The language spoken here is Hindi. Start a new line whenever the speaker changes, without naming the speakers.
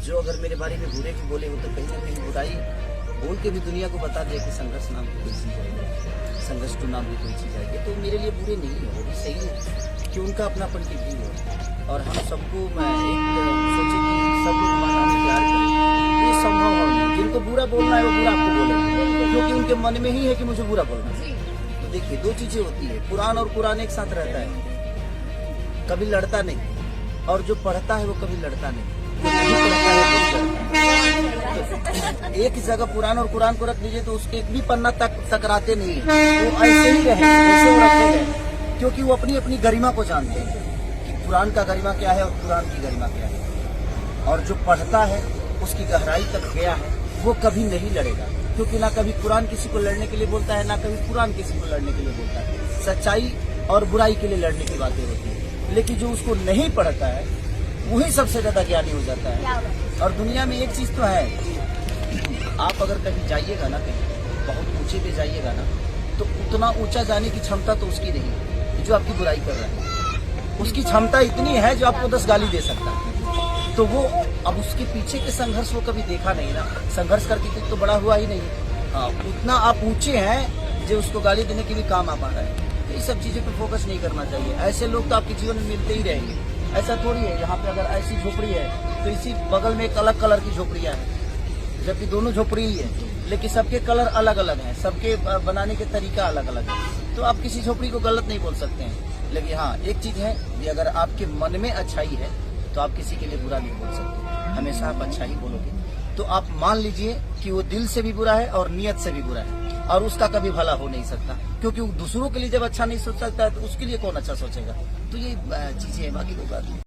जो अगर मेरे बारे में बुरे भी बोले हो तो कहीं ना कहीं बुराई बोल के भी दुनिया को बता दे कि संघर्ष नाम की कोई चीज़ है, संघर्ष टू नाम की कोई चीज़ है, तो मेरे लिए बुरे नहीं है, वो भी सही है कि उनका अपनापन की भी हो। और हम सबको मैं एक सोचे कि सब लोग हमारा हमें प्यार करें, ये संभव है नहीं। जिनको बुरा बोलना है वो बुरा आपको बोले, क्योंकि उनके मन में ही है कि मुझे बुरा बोलना है। तो देखिए, दो चीज़ें होती है, कुरान और कुरान एक साथ रहता है, कभी लड़ता नहीं, और जो पढ़ता है वो कभी लड़ता नहीं। एक जगह कुरान और कुरान को रख लीजिए तो उसके एक भी पन्ना तक टकराते नहीं है, वो ऐसे ही रहे, ऐसे वो रखे गए, क्योंकि वो अपनी अपनी गरिमा को जानते हैं कि कुरान का गरिमा क्या है और कुरान की गरिमा क्या है। और जो पढ़ता है उसकी गहराई तक गया है, वो कभी नहीं लड़ेगा, क्योंकि ना कभी कुरान किसी को लड़ने के लिए बोलता है, ना कभी कुरान किसी को लड़ने के लिए बोलता है। सच्चाई और बुराई के लिए लड़ने की बातें होती है, लेकिन जो उसको नहीं पढ़ता है वही सबसे ज्यादा ज्ञानी हो जाता है। और दुनिया में एक चीज तो है, आप अगर कहीं जाइएगा ना, कहीं बहुत ऊंचे पे जाइएगा ना, तो उतना ऊंचा जाने की क्षमता तो उसकी नहीं है जो आपकी बुराई कर रहा है। उसकी क्षमता इतनी है जो आपको 10 गाली दे सकता है। तो वो अब उसके पीछे के संघर्ष वो कभी देखा नहीं ना, संघर्ष करके तो बड़ा हुआ ही नहीं। हाँ, उतना आप ऊंचे हैं जो उसको गाली देने के भी काम आ पा रहा है। तो ये सब चीजों पर फोकस नहीं करना चाहिए। ऐसे लोग तो आपके जीवन में मिलते ही रहेंगे। ऐसा थोड़ी है यहाँ पे अगर ऐसी झोपड़ी है तो इसी बगल में एक अलग कलर की झोपड़ियाँ है, जबकि दोनों झोपड़ी ही है, लेकिन सबके कलर अलग अलग हैं, सबके बनाने के तरीका अलग अलग है। तो आप किसी झोपड़ी को गलत नहीं बोल सकते हैं। लेकिन हाँ, एक चीज है कि अगर आपके मन में अच्छाई है तो आप किसी के लिए बुरा नहीं बोल सकते, हमेशा आप अच्छा ही बोलोगे। तो आप मान लीजिए कि वो दिल से भी बुरा है और नियत से भी बुरा है, और उसका कभी भला हो नहीं सकता, क्योंकि दूसरों के लिए जब अच्छा नहीं सोच सकता है तो उसके लिए कौन अच्छा सोचेगा। तो ये चीजें हैं, बाकी कोई बात नहीं।